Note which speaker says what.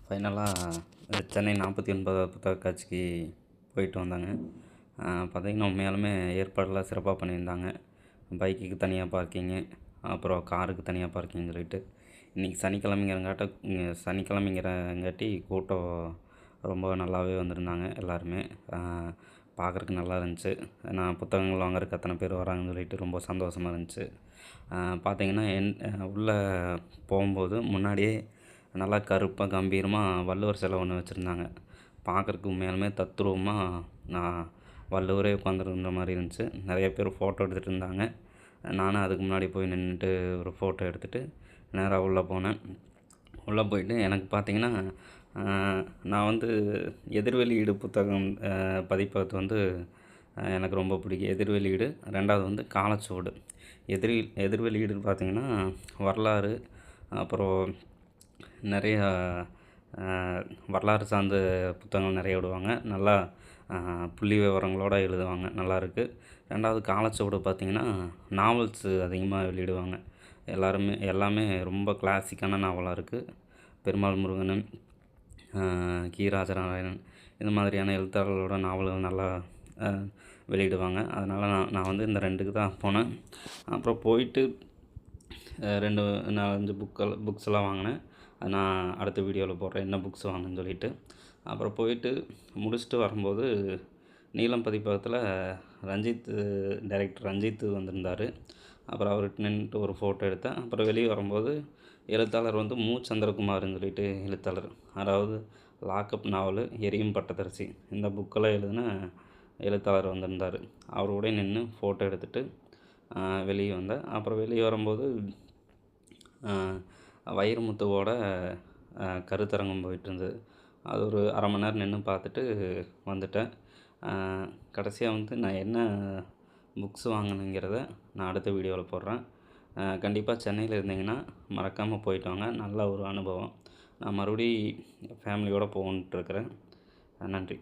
Speaker 1: ஃபைனலாக சென்னை 49வது புத்தக காட்சிக்கு போயிட்டு வந்தாங்க. பார்த்திங்கன்னா உண்மையாலுமே ஏற்பாடெல்லாம் சிறப்பாக பண்ணியிருந்தாங்க. பைக்குக்கு தனியாக பார்க்கிங்கு, அப்புறம் காருக்கு தனியாக பார்க்கிங் சொல்லிட்டு. இன்றைக்கி சனிக்கிழமைங்கிறங்காட்டி கூட்டம் ரொம்ப நல்லாவே வந்திருந்தாங்க எல்லாருமே. பார்க்குறக்கு நல்லா இருந்துச்சு. நான் புத்தகங்கள் வாங்குறதுக்கு அத்தனை பேர் வராங்கன்னு சொல்லிட்டு ரொம்ப சந்தோஷமாக இருந்துச்சு. பார்த்திங்கன்னா உள்ளே போகும்போது முன்னாடியே நல்லா கருப்பாக கம்பீரமாக வள்ளுவர் சிலை ஒன்று வச்சுருந்தாங்க. பார்க்குறக்கு உண்மையாலுமே தத்ரூபமாக நான் வள்ளுவரே உட்காந்துருந்த மாதிரி இருந்துச்சு. நிறைய பேர் ஃபோட்டோ எடுத்துகிட்டு இருந்தாங்க. நானும் அதுக்கு முன்னாடி போய் நின்றுட்டு ஒரு ஃபோட்டோ எடுத்துகிட்டு நேராக உள்ளே போனேன். உள்ளே போயிட்டு எனக்கு பார்த்திங்கன்னா நான் வந்து எதிர்வெளியீடு புத்தகம் பதிப்பகத்து எனக்கு ரொம்ப பிடிக்கும். எதிர்வெளியீடு. 2வது காலச்சுவடு. எதிர்வெளியீடுன்னு பார்த்திங்கன்னா வரலாறு, அப்புறம் நிறையா வரலாறு சார்ந்த புத்தகங்கள் நிறைய விடுவாங்க. நல்லா புள்ளி விவரங்களோடு எழுதுவாங்க. நல்லாயிருக்கு. 2வது காலச்சுவடு பார்த்திங்கன்னா நாவல்ஸு அதிகமாக வெளியிடுவாங்க. எல்லாமே ரொம்ப கிளாசிக்கான நாவலாக இருக்குது. பெருமாள் முருகன், கி. ராஜநாராயணன் இந்த மாதிரியான எழுத்தாளர்களோட நாவல்கள் நல்லா வெளியிடுவாங்க. அதனால் நான் இந்த 2க்கு தான் போனேன். அப்புறம் போயிட்டு 2 4 புக்ஸ்லாம் வாங்கினேன். அது நான் அடுத்த வீடியோவில் போடுறேன் என்ன புக்ஸ் வாங்கினேன்னு சொல்லிட்டு. அப்புறம் போயிட்டு முடிச்சுட்டு வரும்போது நீலம் பதிப்பகத்தில் டைரக்டர் ரஞ்சித் வந்திருந்தார். அப்புறம் அவர்கிட்ட நின்றுட்டு ஒரு ஃபோட்டோ எடுத்தேன். அப்புறம் வெளியே வரும்போது எழுத்தாளர் மு. சந்திரகுமார்னு சொல்லிட்டு எழுத்தாளர், அதாவது லாக்அப் நாவல், எரியும் பட்டத்தரசி இந்த புக்கெல்லாம் எழுதின எழுத்தாளர் வந்திருந்தார். அவரோட நின்று ஃபோட்டோ எடுத்துகிட்டு வெளியே வந்தேன். அப்புறம் வெளியே வரும்போது வைரமுத்துவோட கருத்தரங்கம் போயிட்டுருந்தது. அது ஒரு அரை மணி நேரம் நின்று பார்த்துட்டு வந்துட்டேன். கடைசியாக நான் என்ன புக்ஸ் வாங்கினேங்கிறத நான் அடுத்த வீடியோவில் போடுறேன். கண்டிப்பாக சென்னையில் இருந்தீங்கன்னா மறக்காமல் போயிட்டு வாங்க. நல்ல ஒரு அனுபவம். நான் மறுபடி ஃபேமிலியோடு போகணுன்ட்டு இருக்கிறேன். நன்றி.